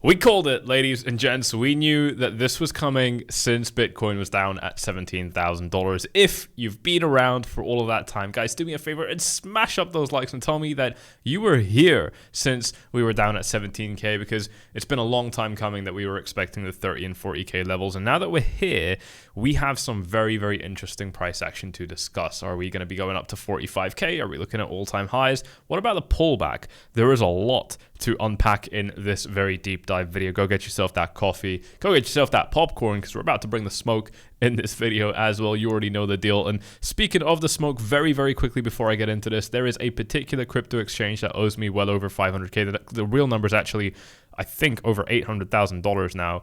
We called it, ladies and gents. We knew that this was coming since Bitcoin was down at $17,000. If you've been around for all of that time, guys, do me a favor and smash up those likes and tell me that you were here since we were down at 17K, because it's been a long time coming that we were expecting the 30 and 40K levels. And now that we're here, we have some very, very interesting price action to discuss. Are we going to be going up to 45K? Are we looking at all-time highs? What about the pullback? There is a lot to unpack in this very deep dive video. Go get yourself that coffee, go get yourself that popcorn, because we're about to bring the smoke in this video as well. You already know the deal. And speaking of the smoke, very, very quickly before I get into this, there is a particular crypto exchange that owes me well over 500K. The real number is actually, I think, over $800,000 now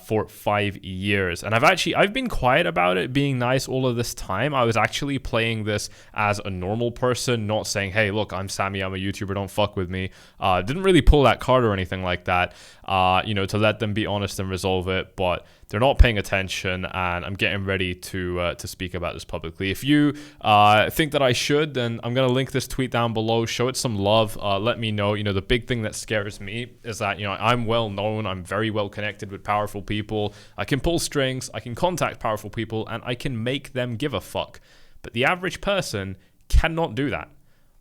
for 5 years. And I've been quiet about it being nice all of this time. I was actually playing this as a normal person, not saying, hey, look, I'm Sammy, I'm a YouTuber, don't fuck with me. Didn't really pull that card or anything like that, to let them be honest and resolve it. But they're not paying attention, and I'm getting ready to speak about this publicly. If you think that I should, then I'm going to link this tweet down below. Show it some love. Let me know. The big thing that scares me is that, I'm well known. I'm very well connected with powerful people. I can pull strings. I can contact powerful people, and I can make them give a fuck. But the average person cannot do that.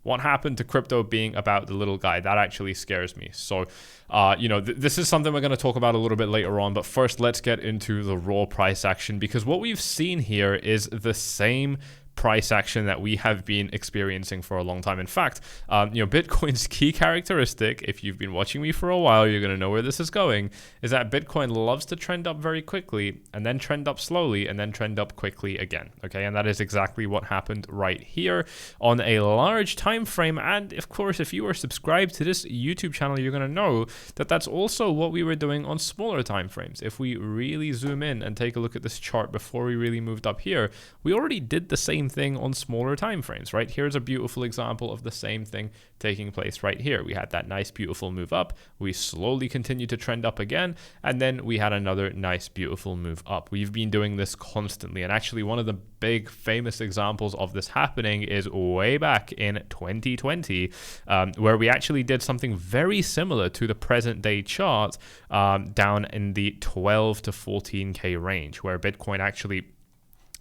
What happened to crypto being about the little guy? That actually scares me. So, this is something we're going to talk about a little bit later on. But first, let's get into the raw price action, because what we've seen here is the same price action that we have been experiencing for a long time. In fact, Bitcoin's key characteristic, if you've been watching me for a while, you're going to know where this is going, is that Bitcoin loves to trend up very quickly and then trend up slowly and then trend up quickly again. Okay, and that is exactly what happened right here on a large time frame. And of course, if you are subscribed to this YouTube channel, you're going to know that that's also what we were doing on smaller time frames. If we really zoom in and take a look at this chart before we really moved up here, we already did the same thing on smaller time frames, right? Here's a beautiful example of the same thing taking place right here. We had that nice, beautiful move up. We slowly continued to trend up again, and then we had another nice, beautiful move up. We've been doing this constantly, and actually one of the big famous examples of this happening is way back in 2020, where we actually did something very similar to the present day chart, down in the 12 to 14K range, where Bitcoin actually,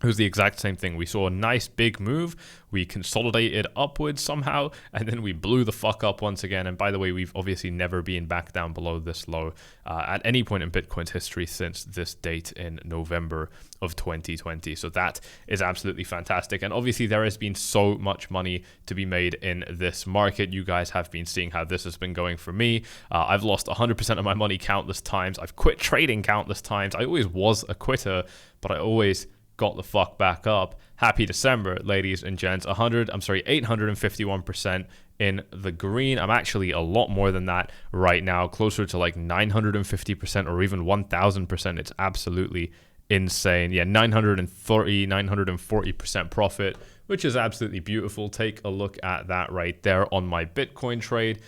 it was the exact same thing. We saw a nice big move, we consolidated upwards somehow, and then we blew the fuck up once again. And by the way, we've obviously never been back down below this low at any point in Bitcoin's history since this date in November of 2020. So that is absolutely fantastic. And obviously there has been so much money to be made in this market. You guys have been seeing how this has been going for me. I've lost 100% of my money countless times. I've quit trading countless times. I always was a quitter, but I always got the fuck back up. Happy December, ladies and gents. 851% in the green. I'm actually a lot more than that right now, closer to like 950% or even 1000%. It's absolutely insane. Yeah, 940% profit, which is absolutely beautiful. Take a look at that right there on my Bitcoin trade.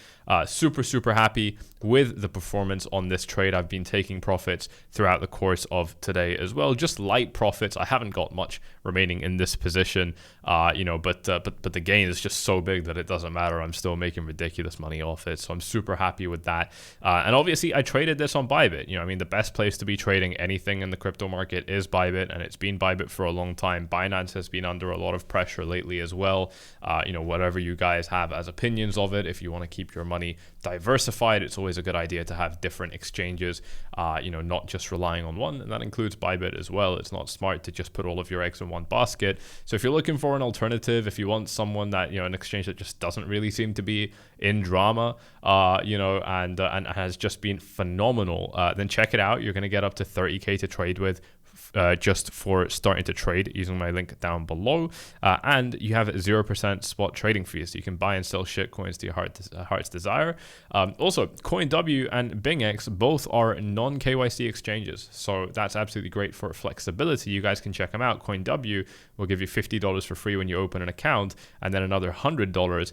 Super happy with the performance on this trade. I've been taking profits throughout the course of today as well, just light profits. I haven't got much remaining in this position, but the gain is just so big that it doesn't matter. I'm still making ridiculous money off it, so I'm super happy with that. And obviously, I traded this on Bybit. The best place to be trading anything in the crypto market is Bybit, and it's been Bybit for a long time. Binance has been under a lot of pressure lately as well. Whatever you guys have as opinions of it, if you want to keep your money diversified, it's always a good idea to have different exchanges, not just relying on one, and that includes Bybit as well. It's not smart to just put all of your eggs in one basket. So if you're looking for an alternative, if you want someone that, an exchange that just doesn't really seem to be in drama, and has just been phenomenal, then check it out. You're going to get up to 30K to trade with, just for starting to trade using my link down below, and you have 0% spot trading fees, so you can buy and sell shit coins to your heart's desire. Also, CoinW and BingX both are non-KYC exchanges, so that's absolutely great for flexibility. You guys can check them out. CoinW will give you $50 for free when you open an account, and then another $100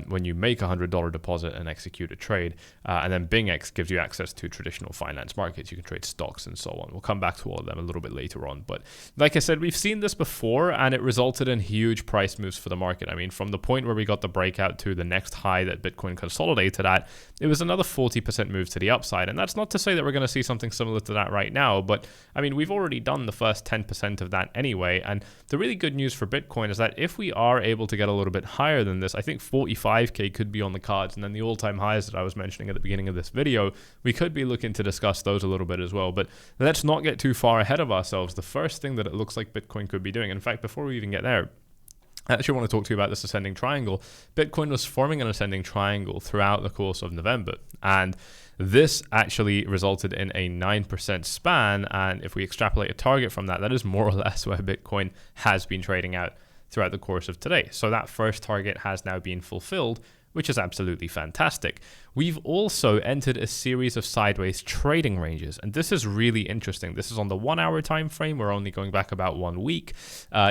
when you make a $100 deposit and execute a trade. And then BingX gives you access to traditional finance markets. You can trade stocks and so on. We'll come back to all of them a little bit later on. But like I said, we've seen this before, and it resulted in huge price moves for the market. I mean, from the point where we got the breakout to the next high that Bitcoin consolidated at, it was another 40% move to the upside. And that's not to say that we're going to see something similar to that right now, but I mean, we've already done the first 10% of that anyway. And the really good news for Bitcoin is that if we are able to get a little bit higher than this, I think 45K could be on the cards. And then the all-time highs that I was mentioning at the beginning of this video, we could be looking to discuss those a little bit as well. But let's not get too far ahead of ourselves. The first thing that it looks like Bitcoin could be doing, in fact, before we even get there, I actually want to talk to you about this ascending triangle. Bitcoin was forming an ascending triangle throughout the course of November, and this actually resulted in a 9% span. And if we extrapolate a target from that, that is more or less where Bitcoin has been trading out throughout the course of today. So that first target has now been fulfilled, which is absolutely fantastic. We've also entered a series of sideways trading ranges, and this is really interesting. This is on the 1 hour time frame. We're only going back about 1 week.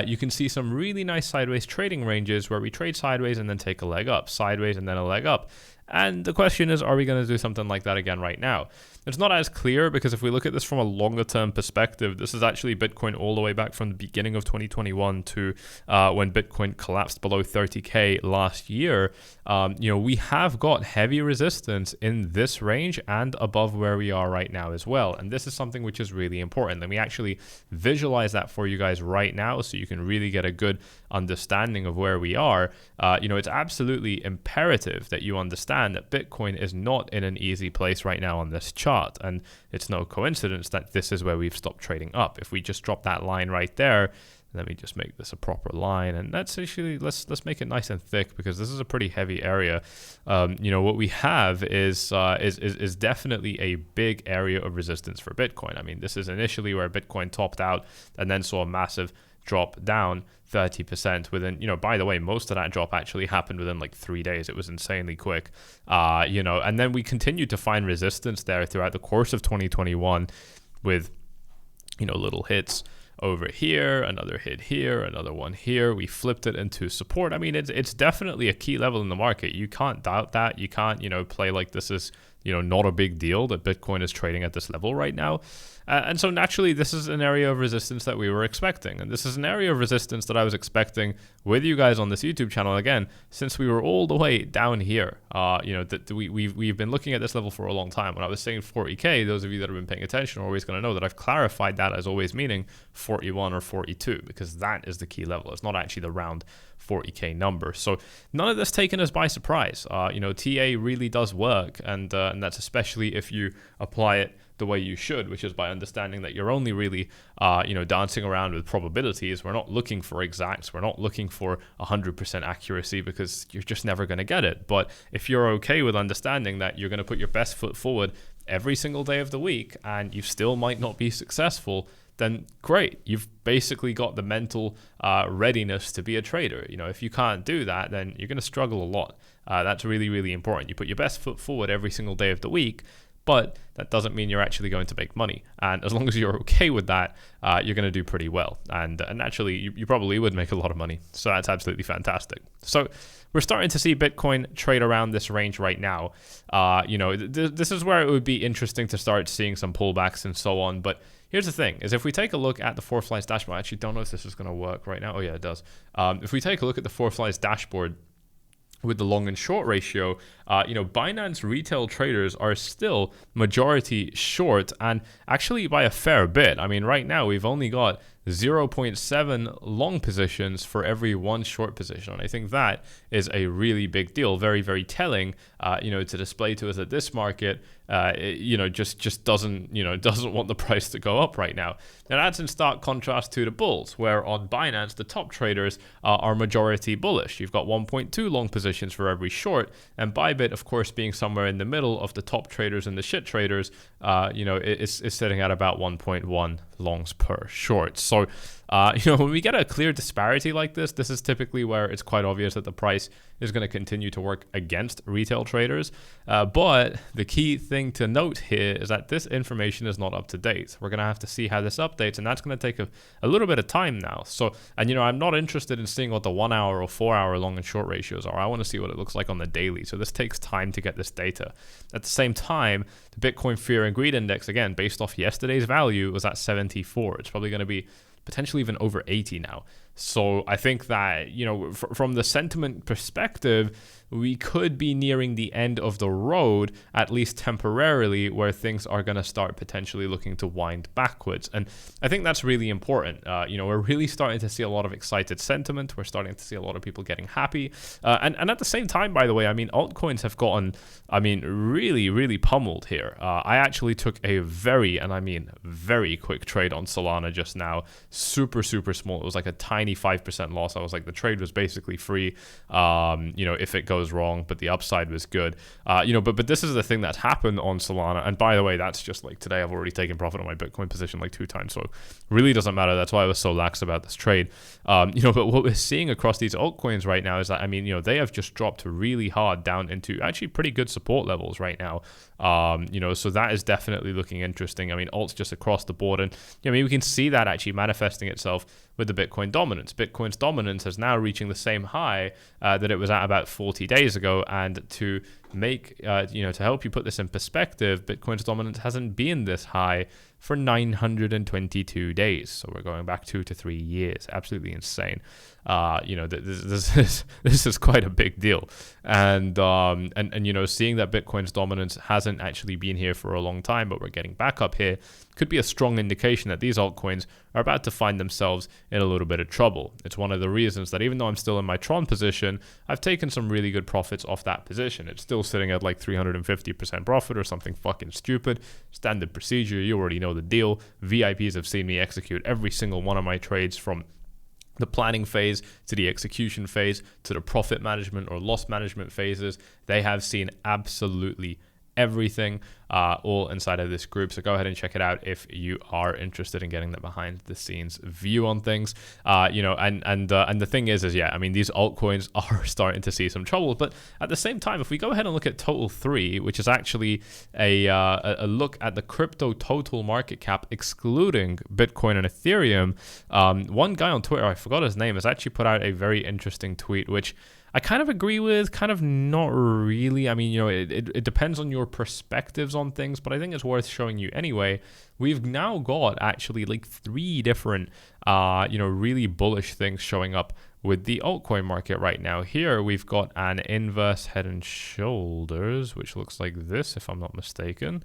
You can see some really nice sideways trading ranges where we trade sideways and then take a leg up, sideways and then a leg up. And the question is, are we going to do something like that again right now? It's not as clear, because if we look at this from a longer term perspective, this is actually Bitcoin all the way back from the beginning of 2021 to when Bitcoin collapsed below 30K last year. We have got heavy resistance in this range and above where we are right now as well. And this is something which is really important. Let me actually visualize that for you guys right now so you can really get a good understanding of where we are. It's absolutely imperative that you understand that Bitcoin is not in an easy place right now on this chart. And it's no coincidence that this is where we've stopped trading up. If we just drop that line right there, let me just make this a proper line, and that's actually, let's make it nice and thick, because this is a pretty heavy area. What we have is definitely a big area of resistance for Bitcoin. I mean, this is initially where Bitcoin topped out and then saw a massive drop down 30% within, by the way, most of that drop actually happened within like 3 days. It was insanely quick, and then we continued to find resistance there throughout the course of 2021 with, little hits over here, another hit here, another one here. We flipped it into support. I mean, it's definitely a key level in the market. You can't doubt that. You can't, play like this is, not a big deal that Bitcoin is trading at this level right now. And so naturally, this is an area of resistance that we were expecting. And this is an area of resistance that I was expecting with you guys on this YouTube channel, again, since we were all the way down here. We've been looking at this level for a long time. When I was saying 40K, those of you that have been paying attention are always going to know that I've clarified that as always meaning 41 or 42, because that is the key level. It's not actually the round 40K number. So none of this taken us by surprise. TA really does work, and that's especially if you apply it the way you should, which is by understanding that you're only really, dancing around with probabilities. We're not looking for exacts. We're not looking for 100% accuracy, because you're just never going to get it. But if you're okay with understanding that you're going to put your best foot forward every single day of the week and you still might not be successful, then great. You've basically got the mental readiness to be a trader. If you can't do that, then you're going to struggle a lot. That's really, really important. You put your best foot forward every single day of the week, but that doesn't mean you're actually going to make money. And as long as you're okay with that, you're going to do pretty well. And naturally, you probably would make a lot of money. So that's absolutely fantastic. So we're starting to see Bitcoin trade around this range right now. This is where it would be interesting to start seeing some pullbacks and so on. But here's the thing, is if we take a look at the 4Flies dashboard, I actually don't know if this is going to work right now. Oh, yeah, it does. If we take a look at the 4Flies dashboard, with the long and short ratio, Binance retail traders are still majority short, and actually by a fair bit. I mean, right now we've only got 0.7 long positions for every 1 short position. And I think that is a really big deal, very, very telling, to display to us that this market, just doesn't want the price to go up right now. Now that's in stark contrast to the bulls, where on Binance, the top traders are majority bullish. You've got 1.2 long positions for every short, and Bybit, of course, being somewhere in the middle of the top traders and the shit traders, is sitting at about 1.1 longs per short. So When we get a clear disparity like this is typically where it's quite obvious that the price is going to continue to work against retail traders. But the key thing to note here is that this information is not up to date. We're going to have to see how this updates, and that's going to take a little bit of time now. So, and I'm not interested in seeing what the 1 hour or 4 hour long and short ratios are. I want to see what it looks like on the daily. So this takes time to get this data. At the same time, the Bitcoin Fear and Greed Index, again, based off yesterday's value, was at 74. It's probably going to be potentially even over 80 now. So I think that, from the sentiment perspective, we could be nearing the end of the road, at least temporarily, where things are going to start potentially looking to wind backwards. And I think that's really important. We're really starting to see a lot of excited sentiment. We're starting to see a lot of people getting happy. And at the same time, by the way, altcoins have gotten, really, really pummeled here. I actually took a very quick trade on Solana just now. Super, super small. It was like a tiny 5% loss. I was like, the trade was basically free, if it goes wrong, but the upside was good. But this is the thing that's happened on Solana. And by the way, that's just like today I've already taken profit on my Bitcoin position like 2 times. So really doesn't matter. That's why I was so lax about this trade. But what we're seeing across these altcoins right now is that, they have just dropped really hard down into actually pretty good support levels right now. So that is definitely looking interesting. Alts just across the board. And, we can see that actually manifesting itself with the Bitcoin dominance. Bitcoin's dominance is now reaching the same high that it was at about 40 days ago. And to make, to help you put this in perspective, Bitcoin's dominance hasn't been this high for 922 days. So we're going back 2 to 3 years. Absolutely insane. This is quite a big deal. And seeing that Bitcoin's dominance hasn't actually been here for a long time, but we're getting back up here, could be a strong indication that these altcoins are about to find themselves in a little bit of trouble. It's one of the reasons that even though I'm still in my Tron position, I've taken some really good profits off that position. It's still sitting at like 350% profit or something fucking stupid. Standard procedure, you already know the deal. VIPs have seen me execute every single one of my trades from the planning phase to the execution phase to the profit management or loss management phases. They have seen absolutely everything all inside of this group. So go ahead and check it out if you are interested in getting the behind the scenes view on things. And the thing is these altcoins are starting to see some trouble. But at the same time, if we go ahead and look at Total 3, which is actually a look at the crypto total market cap excluding Bitcoin and Ethereum, one guy on Twitter, I forgot his name, has actually put out a very interesting tweet, which I kind of agree with, kind of not really. It depends on your perspectives on things, but I think it's worth showing you anyway. We've now got actually like 3 different, really bullish things showing up with the altcoin market right now. Here we've got an inverse head and shoulders, which looks like this, if I'm not mistaken.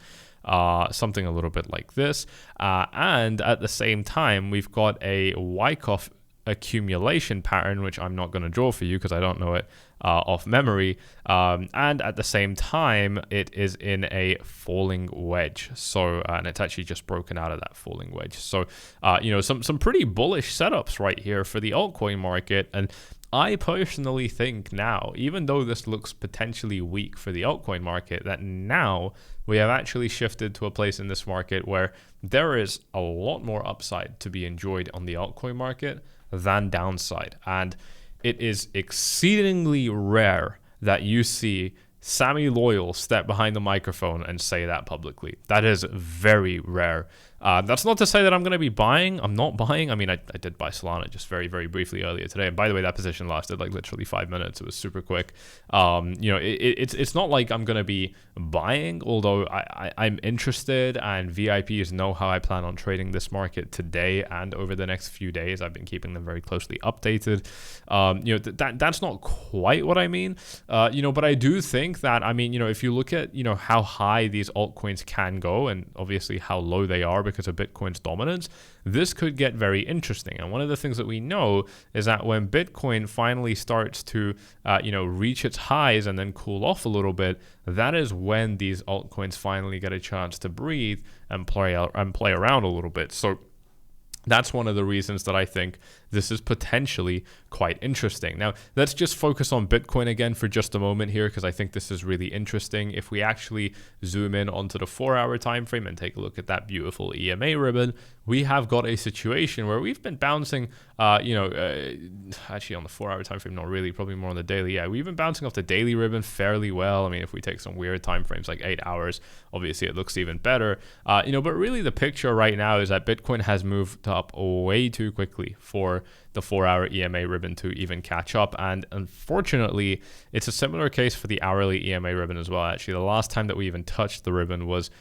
Something a little bit like this. And at the same time, we've got a Wyckoff accumulation pattern, which I'm not going to draw for you because I don't know it off memory, and at the same time it is in a falling wedge, so and it's actually just broken out of that falling wedge. So some pretty bullish setups right here for the altcoin market. And I personally think now, even though this looks potentially weak for the altcoin market, that now we have actually shifted to a place in this market where there is a lot more upside to be enjoyed on the altcoin market than downside. And it is exceedingly rare that you see Sammy Loyal step behind the microphone and say that publicly. That is very rare. That's not to say that I'm going to be buying. I'm not buying. I did buy Solana just very, very briefly earlier today. And by the way, that position lasted like literally 5 minutes. It was super quick. It's not like I'm going to be buying, although I'm interested, and VIPs know how I plan on trading this market today and over the next few days. I've been keeping them very closely updated. That's not quite what I mean. But I do think that, if you look at, how high these altcoins can go and obviously how low they are because of Bitcoin's dominance, this could get very interesting. And one of the things that we know is that when Bitcoin finally starts to, reach its highs and then cool off a little bit, that is when these altcoins finally get a chance to breathe and play around a little bit. So That's one of the reasons that I think this is potentially quite interesting. Now, let's just focus on Bitcoin again for just a moment here, because I think this is really interesting. If we actually zoom in onto the 4-hour time frame and take a look at that beautiful EMA ribbon, we have got a situation where we've been bouncing, actually on the 4-hour time frame, not really, probably more on the daily. Yeah, we've been bouncing off the daily ribbon fairly well. I mean, if we take some weird time frames like 8 hours, obviously it looks even better. But really the picture right now is that Bitcoin has moved up way too quickly for the 4-hour EMA ribbon to even catch up. And unfortunately, it's a similar case for the hourly EMA ribbon as well. Actually, the last time that we even touched the ribbon was,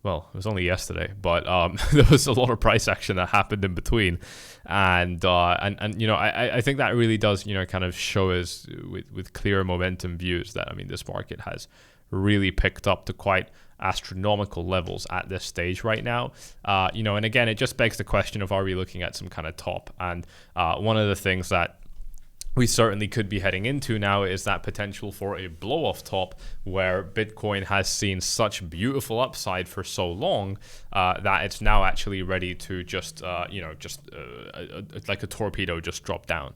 well, it was only yesterday, but there was a lot of price action that happened in between. And I think that really does, kind of show us with clear momentum views that, I mean, this market has really picked up to quite astronomical levels at this stage right now. And again, it just begs the question of, are we looking at some kind of top? And one of the things that we certainly could be heading into now is that potential for a blow-off top, where Bitcoin has seen such beautiful upside for so long that it's now actually ready to just like a torpedo just drop down.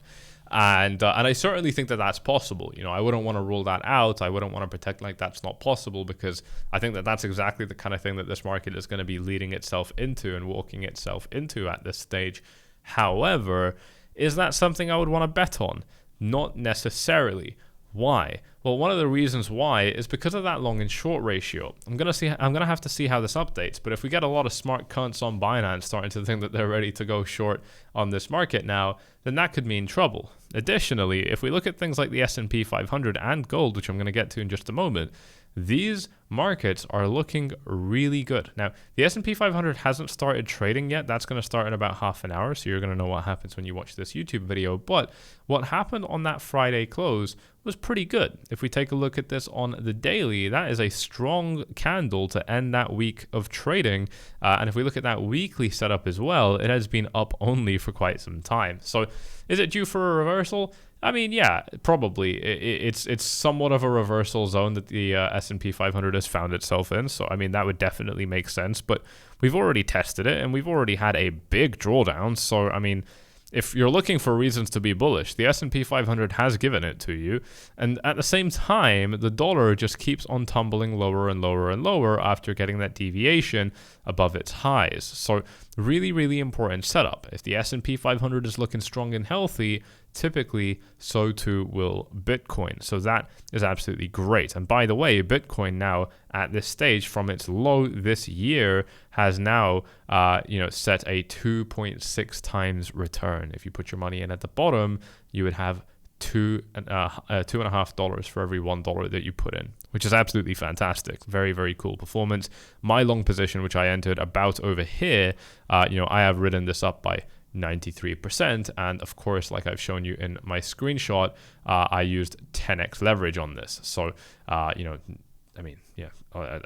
And I certainly think that that's possible. I wouldn't want to rule that out. I wouldn't want to pretend like that's not possible, because I think that that's exactly the kind of thing that this market is going to be leading itself into and walking itself into at this stage. However, is that something I would want to bet on? Not necessarily. Why? Well, one of the reasons why is because of that long and short ratio. I'm gonna have to see how this updates, but if we get a lot of smart cunts on Binance starting to think that they're ready to go short on this market now, then that could mean trouble. Additionally, if we look at things like the S&P 500 and gold, which I'm going to get to in just a moment, these markets are looking really good. Now, the S&P 500 hasn't started trading yet. That's going to start in about half an hour, so you're going to know what happens when you watch this YouTube video. But what happened on that Friday close was pretty good. If we take a look at this on the daily, that is a strong candle to end that week of trading. And if we look at that weekly setup as well, it has been up only for quite some time. So is it due for a reversal? I mean, yeah, probably. It's somewhat of a reversal zone that the S&P 500 has found itself in. So, I mean, that would definitely make sense. But we've already tested it, and we've already had a big drawdown. So, I mean, if you're looking for reasons to be bullish, the S&P 500 has given it to you. And at the same time, the dollar just keeps on tumbling lower and lower and lower after getting that deviation above its highs. So really, really important setup. If the S&P 500 is looking strong and healthy, typically so too will Bitcoin. So that is absolutely great. And by the way, Bitcoin now at this stage from its low this year has now set a 2.6 times return. If you put your money in at the bottom, you would have $2.50 for every $1 that you put in, which is absolutely fantastic. Very, very cool performance. My long position, which I entered about over here, I have ridden this up by 93%, and of course, like I've shown you in my screenshot, I used 10x leverage on this. So at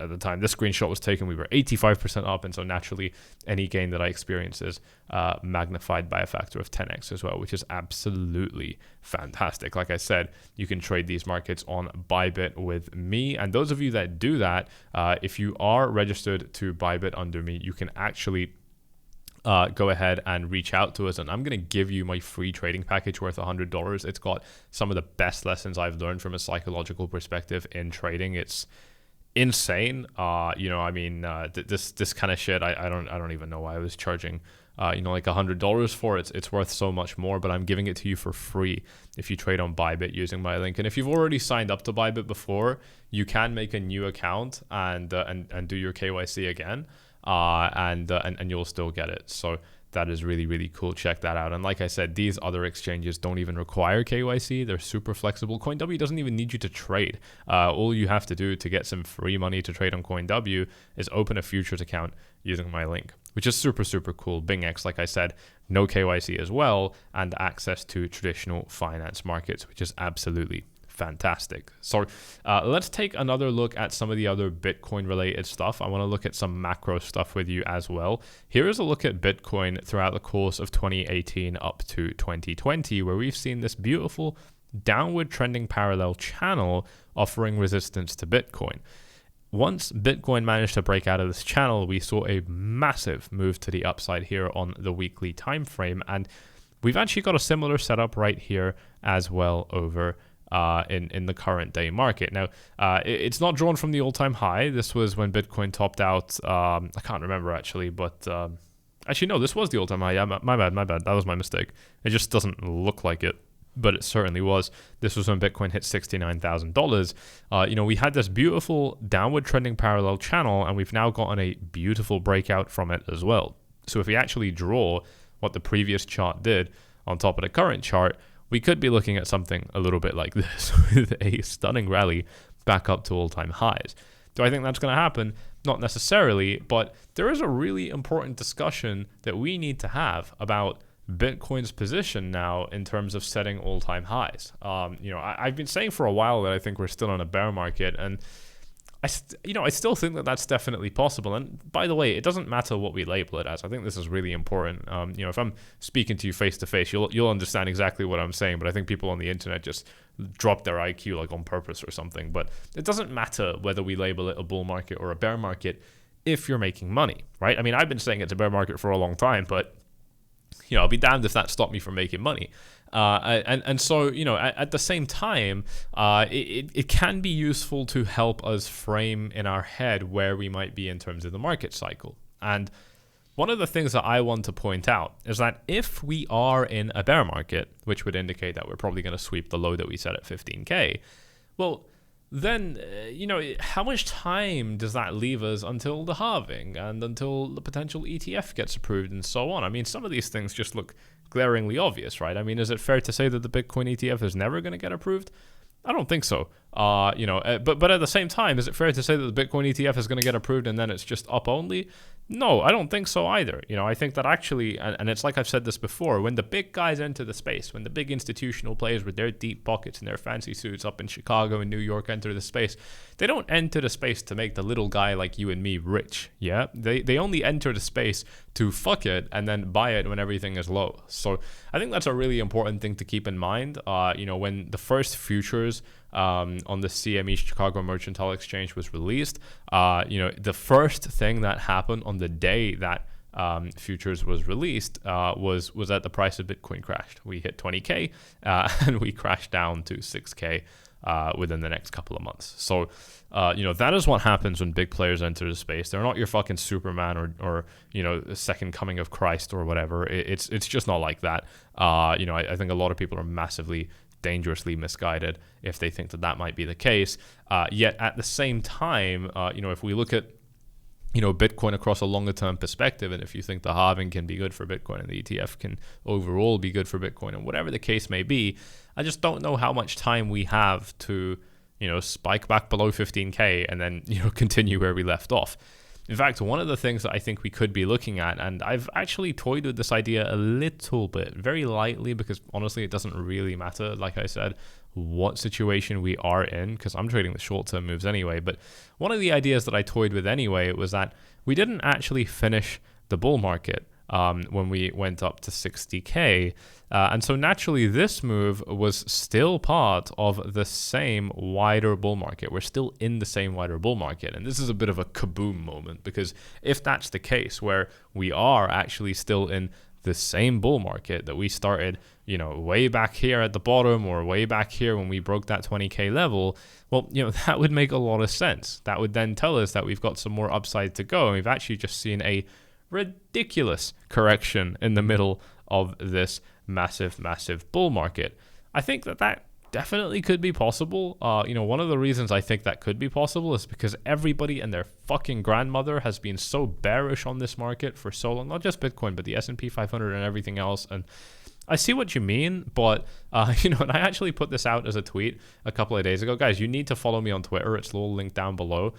the time this screenshot was taken, we were 85% up, and so naturally any gain that I experience is magnified by a factor of 10x as well, which is absolutely fantastic. Like I said, you can trade these markets on Bybit with me, and those of you that do that, if you are registered to Bybit under me, you can actually go ahead and reach out to us, and I'm going to give you my free trading package worth $100. It's got some of the best lessons I've learned from a psychological perspective in trading. It's insane. This kind of shit, I don't even know why I was charging like $100 for it. It's worth so much more, but I'm giving it to you for free if you trade on Bybit using my link. And if you've already signed up to Bybit before, you can make a new account and do your KYC again. And you'll still get it. So that is really, really cool. Check that out. And like I said, these other exchanges don't even require KYC. They're super flexible. CoinW doesn't even need you to trade. All you have to do to get some free money to trade on CoinW is open a futures account using my link, which is super, super cool. BingX, like I said, no KYC as well, and access to traditional finance markets, which is absolutely fantastic. So let's take another look at some of the other Bitcoin related stuff. I want to look at some macro stuff with you as well. Here is a look at Bitcoin throughout the course of 2018 up to 2020, where we've seen this beautiful downward trending parallel channel offering resistance to Bitcoin. once Bitcoin managed to break out of this channel, we saw a massive move to the upside here on the weekly time frame, and we've actually got a similar setup right here as well over in the current day market. Now, it's not drawn from the all-time high. This was when Bitcoin topped out. I can't remember actually, but actually no, this was the all-time high. Yeah, my bad. That was my mistake. It just doesn't look like it, but it certainly was. This was when Bitcoin hit $69,000. We had this beautiful downward trending parallel channel, and we've now gotten a beautiful breakout from it as well. So if we actually draw what the previous chart did on top of the current chart, we could be looking at something a little bit like this with a stunning rally back up to all-time highs. Do I think that's going to happen? Not necessarily, but there is a really important discussion that we need to have about Bitcoin's position now in terms of setting all-time highs. I've been saying for a while that I think we're still in a bear market, and I still think that that's definitely possible. And by the way, it doesn't matter what we label it as. I think this is really important. If I'm speaking to you face to face, you'll understand exactly what I'm saying. But I think people on the internet just drop their IQ like on purpose or something. But it doesn't matter whether we label it a bull market or a bear market if you're making money, right? I mean, I've been saying it's a bear market for a long time, but I'll be damned if that stopped me from making money. So at the same time, it can be useful to help us frame in our head where we might be in terms of the market cycle. And one of the things that I want to point out is that if we are in a bear market, which would indicate that we're probably going to sweep the low that we set at 15K, well, then, how much time does that leave us until the halving and until the potential ETF gets approved and so on? I mean, some of these things just look glaringly obvious, right? I mean, is it fair to say that the Bitcoin ETF is never going to get approved? I don't think so. But at the same time, is it fair to say that the Bitcoin ETF is going to get approved and then it's just up only? No, I don't think so either. I think that actually, and it's like I've said this before, when the big guys enter the space, when the big institutional players with their deep pockets and their fancy suits up in Chicago and New York enter the space, they don't enter the space to make the little guy like you and me rich, yeah? They only enter the space to fuck it and then buy it when everything is low. So I think that's a really important thing to keep in mind. When the first futures on the CME Chicago Mercantile Exchange was released, the first thing that happened on the day that futures was released was that the price of Bitcoin crashed. We hit 20K and we crashed down to 6K within the next couple of months. So that is what happens when big players enter the space. They're not your fucking Superman or the second coming of Christ or whatever. It's just not like that. I think a lot of people are massively dangerously misguided if they think that might be the case. Yet at the same time, if we look at Bitcoin across a longer term perspective, and if you think the halving can be good for Bitcoin and the ETF can overall be good for Bitcoin, and whatever the case may be, I just don't know how much time we have to spike back below 15K and then continue where we left off. In fact, one of the things that I think we could be looking at, and I've actually toyed with this idea a little bit, very lightly, because honestly, it doesn't really matter, like I said, what situation we are in, because I'm trading the short-term moves anyway. But one of the ideas that I toyed with anyway was that we didn't actually finish the bull market when we went up to 60K. And so naturally, this move was still part of the same wider bull market. We're still in the same wider bull market. And this is a bit of a kaboom moment, because if that's the case, where we are actually still in the same bull market that we started, way back here at the bottom or way back here when we broke that 20K level, well, that would make a lot of sense. That would then tell us that we've got some more upside to go. And we've actually just seen a ridiculous correction in the middle of this massive bull market. I think that definitely could be possible. One of the reasons I think that could be possible is because everybody and their fucking grandmother has been so bearish on this market for so long, not just Bitcoin, but the S&P 500 and everything else. And I see what you mean, but and I actually put this out as a tweet a couple of days ago. Guys, you need to follow me on Twitter. It's a little link down below.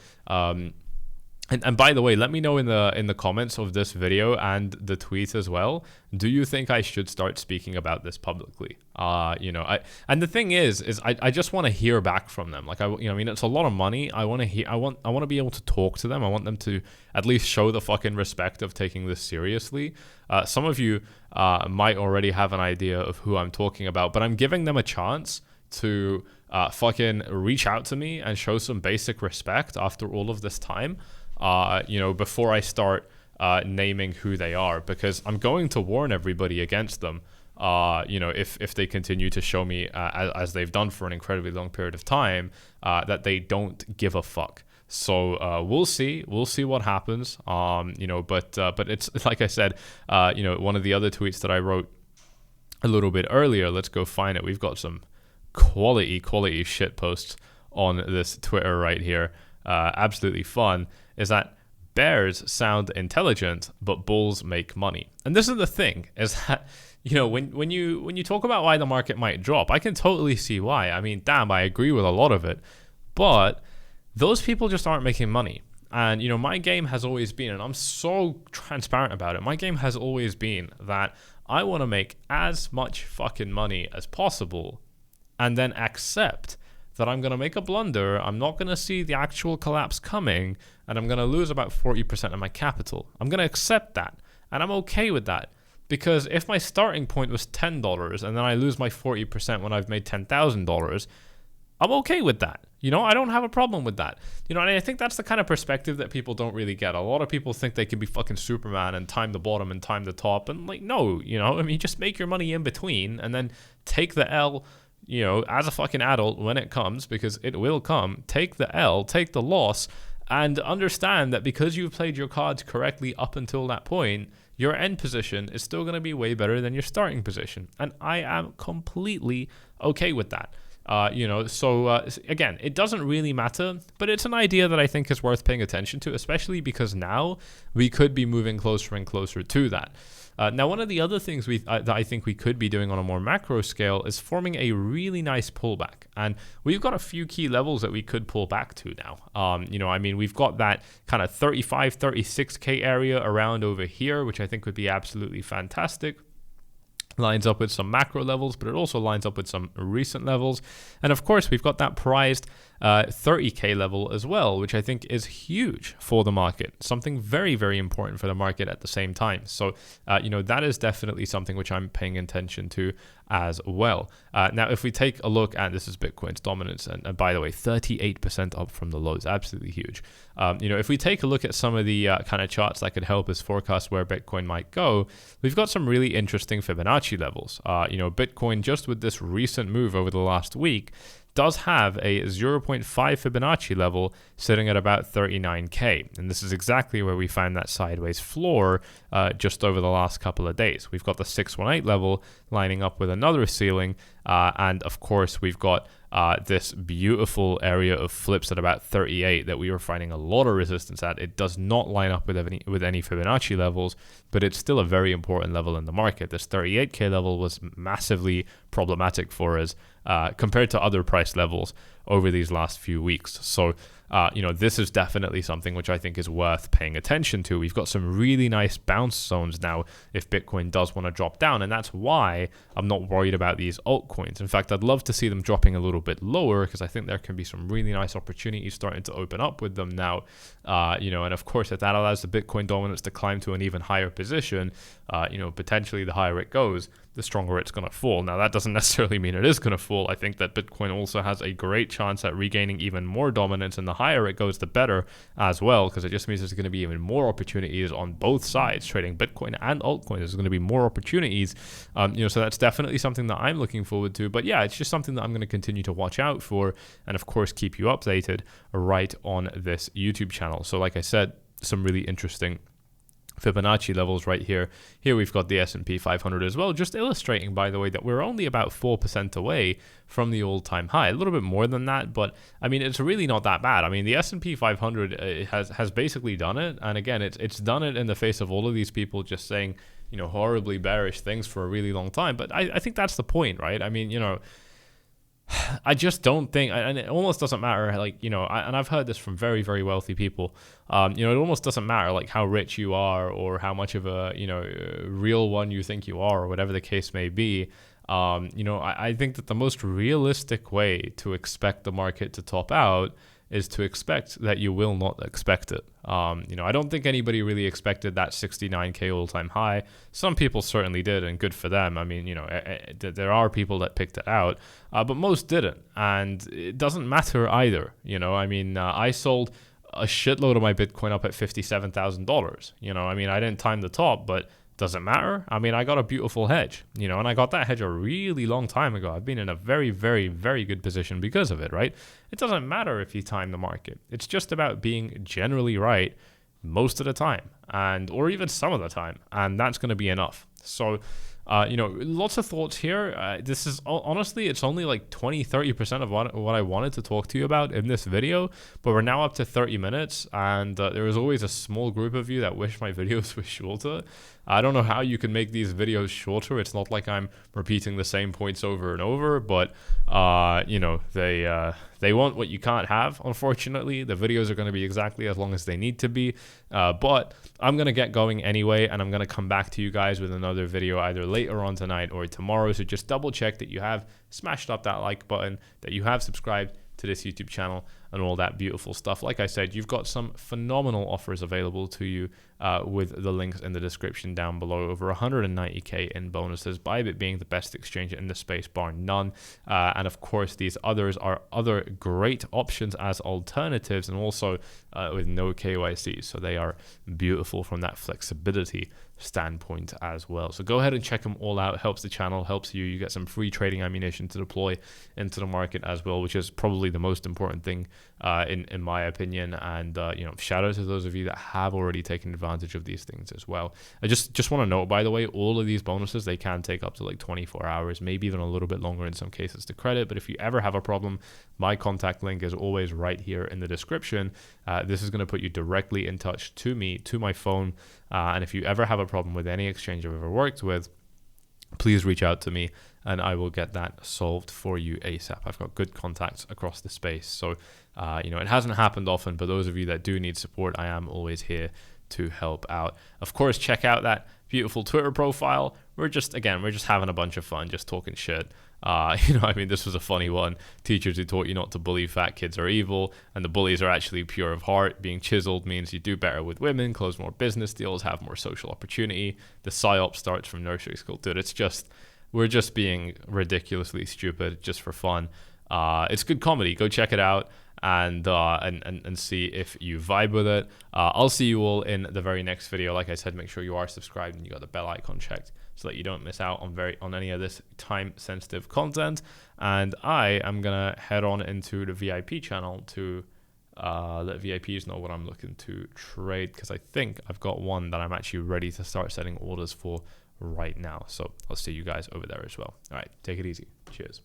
And by the way, let me know in the comments of this video and the tweet as well. Do you think I should start speaking about this publicly? And the thing is I just want to hear back from them. Like it's a lot of money. I want to be able to talk to them. I want them to at least show the fucking respect of taking this seriously. Some of you might already have an idea of who I'm talking about, but I'm giving them a chance to fucking reach out to me and show some basic respect after all of this time, before I start naming who they are, because I'm going to warn everybody against them. If they continue to show me, as they've done for an incredibly long period of time, that they don't give a fuck. So we'll see what happens. But it's like I said, one of the other tweets that I wrote a little bit earlier. Let's go find it. We've got some quality shit posts on this Twitter right here. Absolutely fun. Is that bears sound intelligent, but bulls make money. And this is the thing, is that, when you talk about why the market might drop, I can totally see why. I mean, damn, I agree with a lot of it. But those people just aren't making money. And, my game has always been, and I'm so transparent about it, my game has always been that I want to make as much fucking money as possible and then accept that I'm going to make a blunder, I'm not going to see the actual collapse coming, and I'm going to lose about 40% of my capital. I'm going to accept that, and I'm okay with that. Because if my starting point was $10 and then I lose my 40% when I've made $10,000, I'm okay with that. I don't have a problem with that. And I think that's the kind of perspective that people don't really get. A lot of people think they can be fucking Superman and time the bottom and time the top. And no, just make your money in between and then take the L, as a fucking adult when it comes, because it will come. Take the L, take the loss, and understand that because you've played your cards correctly up until that point, your end position is still going to be way better than your starting position. And I am completely okay with that. Again, it doesn't really matter, but it's an idea that I think is worth paying attention to, especially because now we could be moving closer and closer to that. Now, one of the other things that I think we could be doing on a more macro scale is forming a really nice pullback. And we've got a few key levels that we could pull back to now. We've got that kind of 35, 36K area around over here, which I think would be absolutely fantastic. Lines up with some macro levels, but it also lines up with some recent levels. And of course, we've got that prized 30K level as well, which I think is huge for the market. Something very, very important for the market at the same time. So, that is definitely something which I'm paying attention to as well. Now, if we take a look at, this is Bitcoin's dominance, and by the way, 38% up from the lows, absolutely huge. If we take a look at some of the kind of charts that could help us forecast where Bitcoin might go, we've got some really interesting Fibonacci levels. Bitcoin, just with this recent move over the last week, does have a 0.5 Fibonacci level sitting at about 39K. And this is exactly where we found that sideways floor just over the last couple of days. We've got the 618 level lining up with another ceiling. And of course, we've got this beautiful area of flips at about 38 that we were finding a lot of resistance at. It does not line up with any Fibonacci levels, but it's still a very important level in the market. This 38K level was massively problematic for us compared to other price levels over these last few weeks. So, this is definitely something which I think is worth paying attention to. We've got some really nice bounce zones now if Bitcoin does want to drop down, and that's why I'm not worried about these altcoins. In fact, I'd love to see them dropping a little bit lower because I think there can be some really nice opportunities starting to open up with them now. And of course, if that allows the Bitcoin dominance to climb to an even higher position, potentially the higher it goes, the stronger it's going to fall. Now, that doesn't necessarily mean it is going to fall. I think that Bitcoin also has a great chance at regaining even more dominance, and the higher it goes, the better as well, because it just means there's going to be even more opportunities on both sides, trading Bitcoin and altcoins. There's going to be more opportunities, so that's definitely something that I'm looking forward to. But yeah, it's just something that I'm going to continue to watch out for, and of course, keep you updated right on this YouTube channel. So like I said, some really interesting Fibonacci levels right here. Here we've got the S&P 500 as well, just illustrating, by the way, that we're only about 4% away from the all-time high. A little bit more than that, but I mean, it's really not that bad. I mean, the S&P 500 has basically done it, and again, it's done it in the face of all of these people just saying, horribly bearish things for a really long time. But I think that's the point, right? I mean, I just don't think, and it almost doesn't matter, and I've heard this from very, very wealthy people, it almost doesn't matter, how rich you are or how much of a, real one you think you are or whatever the case may be. I think that the most realistic way to expect the market to top out is to expect that you will not expect it. You know, I don't think anybody really expected that 69K all-time high. Some people certainly did, and good for them. I mean, you know, there are people that picked it out, but most didn't, and it doesn't matter either. You know, I mean, I sold a shitload of my Bitcoin up at $57,000. You know, I mean, I didn't time the top, but does it matter? I mean, I got a beautiful hedge, you know, and I got that hedge a really long time ago. I've been in a very, very, very good position because of it, right? It doesn't matter if you time the market. It's just about being generally right most of the time, and or even some of the time, and that's going to be enough. So, you know, lots of thoughts here. This is honestly, it's only like 20-30% of what I wanted to talk to you about in this video, but we're now up to 30 minutes, and there is always a small group of you that wish my videos were shorter. I don't know how you can make these videos shorter. It's not like I'm repeating the same points over and over, but you know, they want what you can't have. Unfortunately, the videos are going to be exactly as long as they need to be, but I'm going to get going anyway, and I'm going to come back to you guys with another video either later on tonight or tomorrow. So just double check that you have smashed up that like button, that you have subscribed to this YouTube channel, and all that beautiful stuff. Like I said, you've got some phenomenal offers available to you with the links in the description down below. Over 190K in bonuses, Bybit being the best exchange in the space bar none. And of course, these others are other great options as alternatives, and also with no KYC. So they are beautiful from that flexibility standpoint as well. So go ahead and check them all out. It helps the channel, helps you. You get some free trading ammunition to deploy into the market as well, which is probably the most important thing in my opinion. And you know, shout out to those of you that have already taken advantage of these things as well. I just want to note, by the way, all of these bonuses, they can take up to like 24 hours, maybe even a little bit longer in some cases to credit. But if you ever have a problem, my contact link is always right here in the description. This is going to put you directly in touch to me, to my phone. And if you ever have a problem with any exchange I've ever worked with, please reach out to me and I will get that solved for you ASAP. I've got good contacts across the space. So, you know, it hasn't happened often, but those of you that do need support, I am always here to help out. Of course, check out that beautiful Twitter profile. We're just having a bunch of fun, just talking shit. You know, I mean, this was a funny one. Teachers who taught you not to bully fat kids are evil, and the bullies are actually pure of heart. Being chiseled means you do better with women, close more business deals, have more social opportunity. The psyop starts from nursery school. Dude, it's just, we're just being ridiculously stupid just for fun. It's good comedy. Go check it out and see if you vibe with it. I'll see you all in the very next video. Like I said, make sure you are subscribed and you got the bell icon checked so that you don't miss out on any of this time sensitive content. And I am gonna head on into the VIP channel to let VIPs know what I'm looking to trade, because I think I've got one that I'm actually ready to start setting orders for right now. So I'll see you guys over there as well. All right, take it easy. Cheers.